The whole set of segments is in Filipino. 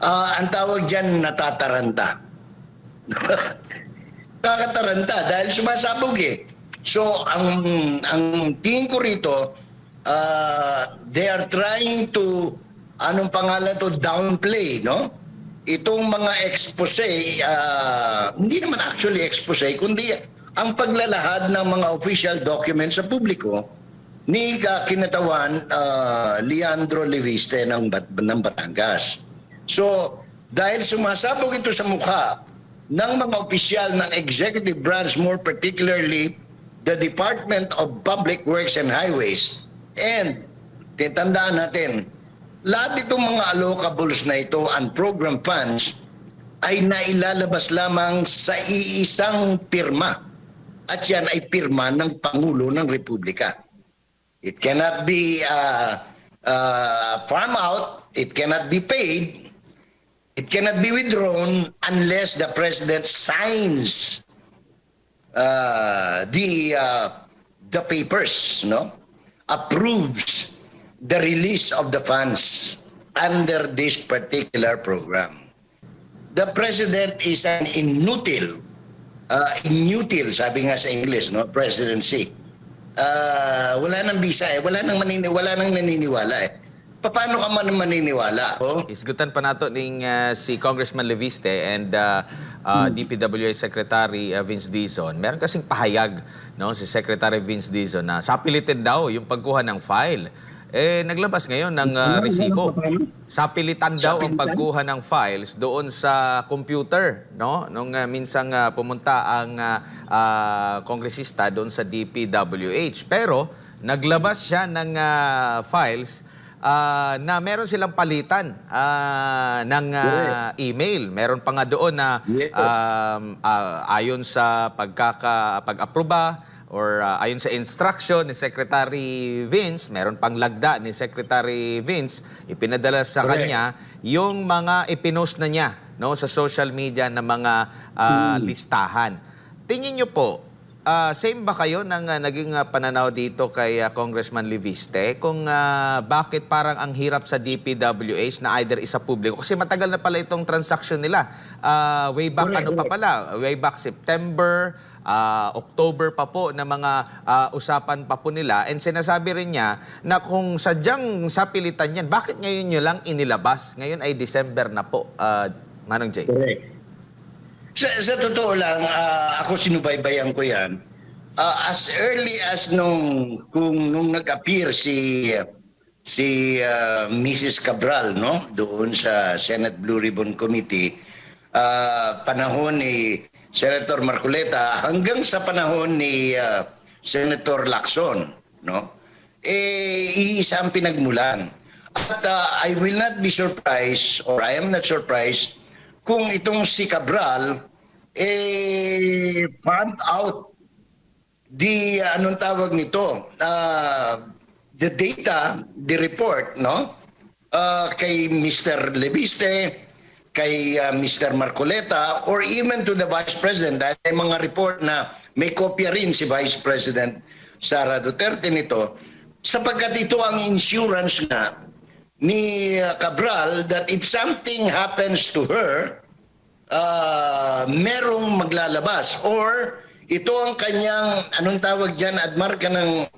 Ang tawag diyan natataranta. Kakataranta dahil sumasabog eh. So ang tingin ko rito, they are trying to anong pangalan to downplay, no? Itong mga expose, hindi naman actually expose, kundi ang paglalahad ng mga official documents sa publiko ni kinatawan Leandro Leviste ng Batangas. So, dahil sumasabog ito sa mukha ng mga opisyal ng executive branch, more particularly the Department of Public Works and Highways, and titandaan natin, lahat itong mga allocables na ito and program funds ay nailalabas lamang sa iisang pirma. At yan ay pirma ng Pangulo ng Republika. It cannot be farm out, it cannot be paid, it cannot be withdrawn unless the President signs the papers, no? Approves the release of the funds under this particular program. The President is an inutil, sabi nga sa English, no? Presidency. Wala nang bisa eh, wala nang naniniwala eh. Paano ka man maniniwala? Oh? Isgutan pa nato ning si Congressman Leviste and DPWH Secretary Vince Dizon. Meron kasing pahayag, no, si Secretary Vince Dizon na sapilitin daw yung pagkuha ng file. Eh naglabas ngayon ng resibo. Sapilitan daw ang pagkuha ng files doon sa computer, no? Nung minsang pumunta ang kongresista doon sa DPWH. Pero naglabas siya ng files na meron silang palitan ng email. Meron pa nga doon na ayon sa pag-aproba or ayon sa instruction ni Secretary Vince, meron pang lagda ni Secretary Vince, ipinadala sa kanya yung mga ipinost na niya, no, sa social media na mga listahan. Tingin niyo po, same ba kayo ng naging pananaw dito kay Congressman Leviste kung bakit parang ang hirap sa DPWH na either isa publiko? Kasi matagal na pala itong transaction nila. Way back way back September, October pa po na mga usapan pa po nila. And sinasabi rin niya na kung sadyang sapilitan yan, bakit ngayon nyo lang inilabas? Ngayon ay December na po, Manong Jay. Correct. Sa totoo lang, ako sinubaybayan ko yan. As early as nung nag-appear si Mrs. Cabral, no, doon sa Senate Blue Ribbon Committee, panahon ni Senator Marcoleta hanggang sa panahon ni Senator Lacson, no, iisa ang pinagmulan. At I will not be surprised, or I am not surprised, kung itong si Cabral found out the anong tawag nito, the data, the report, no, kay Mr. Leviste, kay Mr. Marcoleta, or even to the Vice President, dahil may mga report na may kopya rin si Vice President Sara Duterte nito, sapagkat ito ang insurance nga ni Cabral that if something happens to her, merong maglalabas, or ito ang kanyang anong tawag dyan, admar ka ng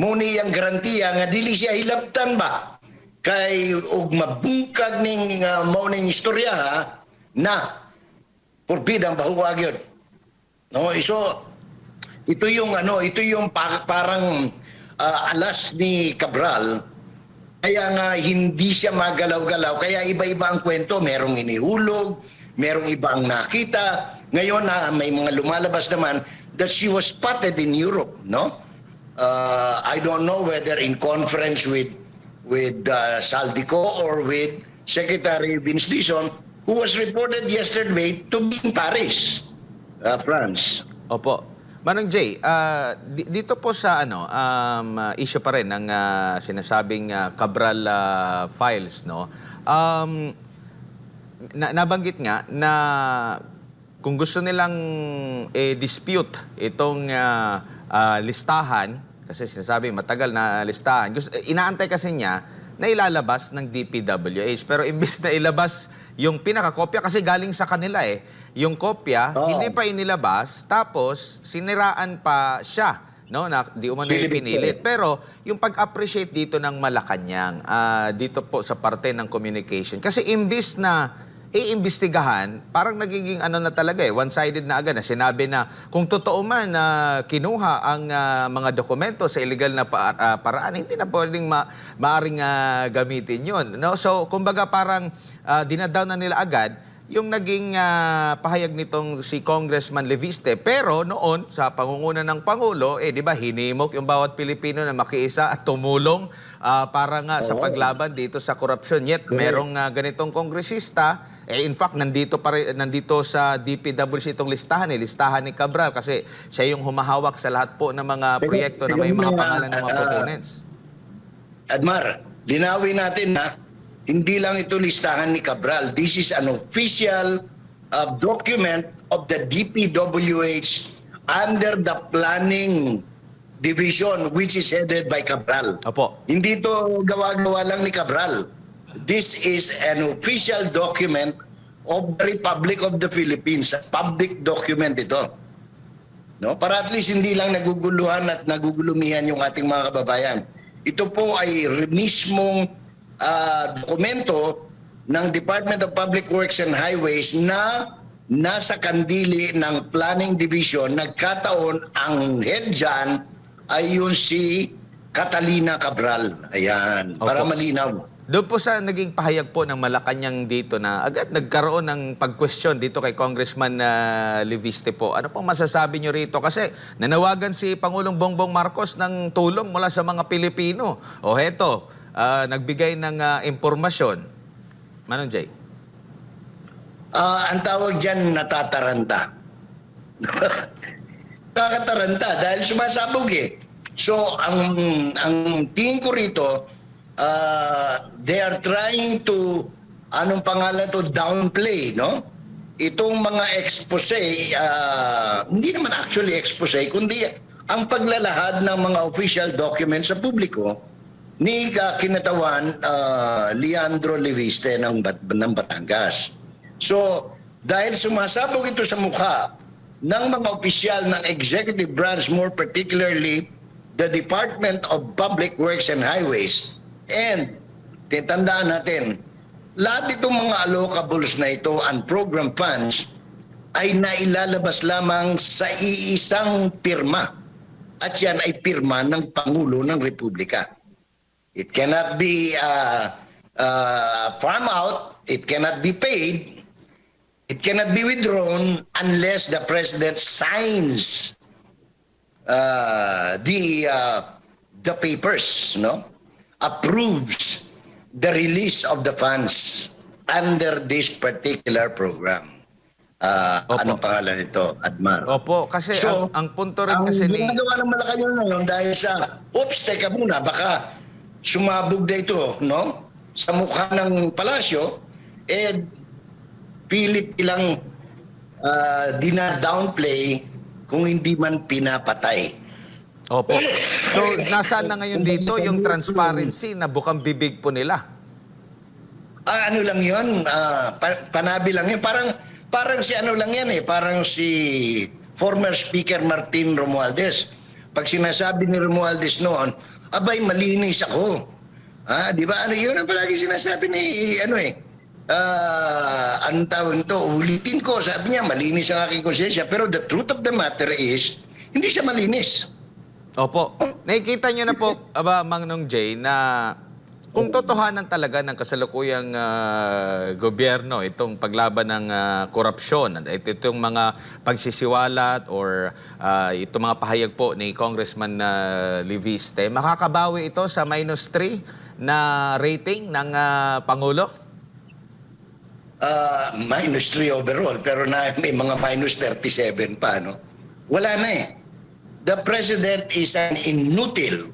muniyang garantiya nga dili siya hilabtan ba kay og mabungkag ning mauning istorya na purbidang bahuwag yun, no? So ito yung parang alas ni Cabral, kaya nga hindi siya magalaw-galaw, kaya iba-iba ang kwento, merong inihulog, merong ibang nakita. Ngayon may mga lumalabas naman that she was spotted in Europe, no? I don't know whether in conference with Saldico or with Secretary Vince Dizon, who was reported yesterday to be in Paris, France. Opo. Manong Jay, dito po sa issue pa rin ng sinasabing Cabral files, no? Nabanggit nga na kung gusto nilang dispute itong listahan, kasi sinasabi matagal na listahan, inaantay kasi niya na ilalabas ng DPWH. Pero imbis na ilabas yung pinakakopya, kasi galing sa kanila yung kopya, Oo. hindi pa inilabas, tapos siniraan pa siya, no, na di umano yung pinilit. Pero yung pag-appreciate dito ng Malacanang, dito po sa parte ng communication, kasi imbis na iimbestigahan, parang nagiging ano na talaga one-sided na agad na sinabi na kung totoo man na kinuha ang mga dokumento sa illegal na paraan, hindi na pwedeng maaring gamitin yun. No? So, kumbaga parang dinadown na nila agad yung naging pahayag nitong si Congressman Leviste. Pero noon, sa pangunguna ng Pangulo, di ba, hinimok yung bawat Pilipino na makiisa at tumulong para nga sa paglaban dito sa korupsyon. Yet, merong ganitong kongresista, in fact, nandito sa DPWC itong listahan ni Cabral kasi siya yung humahawak sa lahat po ng mga proyekto na may mga pangalan ng mga proponents. Admar, linawin natin na hindi lang ito listahan ni Cabral. This is an official document of the DPWH under the planning division which is headed by Cabral. Opo. Hindi ito gawa-gawa lang ni Cabral. This is an official document of the Republic of the Philippines. Public document ito. No? Para at least hindi lang naguguluhan at nagugulumihan yung ating mga kababayan. Ito po ay mismong dokumento ng Department of Public Works and Highways na nasa kandili ng Planning Division. Nagkataon ang head dyan ay yun si Catalina Cabral. Ayan, para Opo. malinaw. Doon po sa naging pahayag po ng Malacanang dito na agad nagkaroon ng pag-question dito kay Congressman Leviste po. Ano pong masasabi nyo rito? Kasi nanawagan si Pangulong Bongbong Marcos ng tulong mula sa mga Pilipino. O heto, nagbigay ng impormasyon. Manong Jay? Ang tawag dyan, natataranta. Kakataranta dahil sumasabog So, ang tingin ko rito, they are trying to, anong pangalan to, downplay, no? Itong mga expose, hindi naman actually expose, kundi ang paglalahad ng mga official documents sa publiko ni kinatawan Leandro Leviste ng Batangas. So, dahil sumasabog ito sa mukha ng mga opisyal ng executive branch, more particularly the Department of Public Works and Highways, and titandaan natin, lahat itong mga allocables na ito and program funds ay nailalabas lamang sa iisang pirma. At yan ay pirma ng Pangulo ng Republika. It cannot be farm out, it cannot be paid, it cannot be withdrawn unless the President signs the papers, no? Approves the release of the funds under this particular program. Opo. Anong pangalan nito, Admar? Opo, kasi ang punto rin kasi ang ni... ginagawa ng Malacanang ngayon dahil sa, oops, teka muna, baka sumabog na ito, no? Sa mukha ng palasyo, pilit ilang dina-downplay kung hindi man pinapatay. Opo. So, nasaan na ngayon dito yung transparency na bukang bibig po nila? Ano lang yun, panabi lang yun. Parang si ano lang yan parang si former Speaker Martin Romualdez. Pag sinasabi ni Romualdez noon, abay, malinis ako. Di ba? Ano yun ang palagi sinasabi ni, anong tawag nito, ulitin ko, sabi niya, malinis ang aking konsensya. Pero the truth of the matter is, hindi siya malinis. Opo. Nakikita nyo na po, Mangnong Jay, na kung totohanan talaga ng kasalukuyang gobyerno, itong paglaban ng korupsyon, at itong mga pagsisiwalat or itong mga pahayag po ni Congressman Leviste, makakabawi ito sa -3 na rating ng Pangulo? -3 overall, pero may mga -37 pa, no? Wala na The President is an inutil,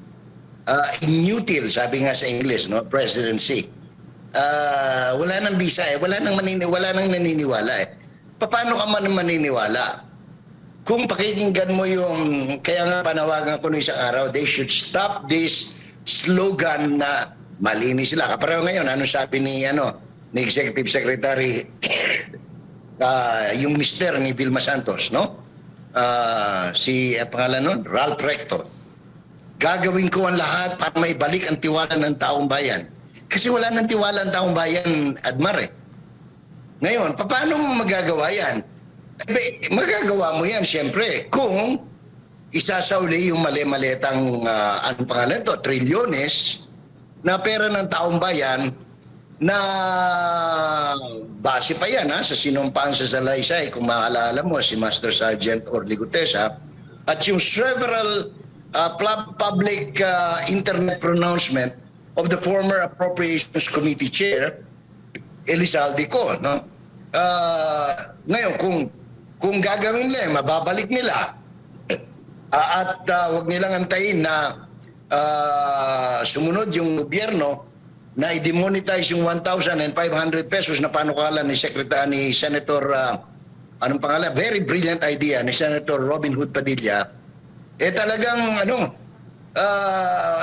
sabi nga sa English, no? Presidency. Wala nang bisa wala nang naniniwala Paano ka man maniniwala? Kung pakikinggan mo yung, kaya nga panawagan ko nung isang araw, they should stop this slogan na malinis sila. Kapareho ngayon, ano sabi ni Executive Secretary yung mister ni Vilma Santos, no? Pangalan nun, Ralph Rector. Gagawin ko ang lahat para maibalik ang tiwala ng taong bayan. Kasi wala nang tiwala ang taong bayan, Admar eh. Ngayon, paano mo magagawa yan? Magagawa mo yan, siyempre, kung isasauli yung mali-malitang, anong pangalan to, trilyones na pera ng taong bayan na base pa yan sa sinumpaan sa salaysay, kung maalala mo, si Master Sergeant Orly Gutesa, at yung several public internet pronouncement of the former Appropriations Committee Chair, Elizalde Co. No? Ngayon, kung gagawin nila, mababalik nila at wag nilang antayin na sumunod yung gobyerno na i-demonetize yung 1,500 pesos na panukala ni Senator, anong pangalan? Very brilliant idea ni Senator Robin Hood Padilla. Talagang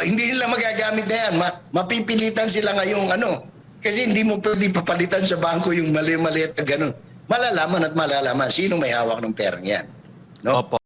hindi nila magagamit na yan. Mapipilitan sila ngayong kasi hindi mo pwede papalitan sa bangko yung mali-mali at gano'n. Malalaman at malalaman sino may hawak ng perang yan. No? Opo.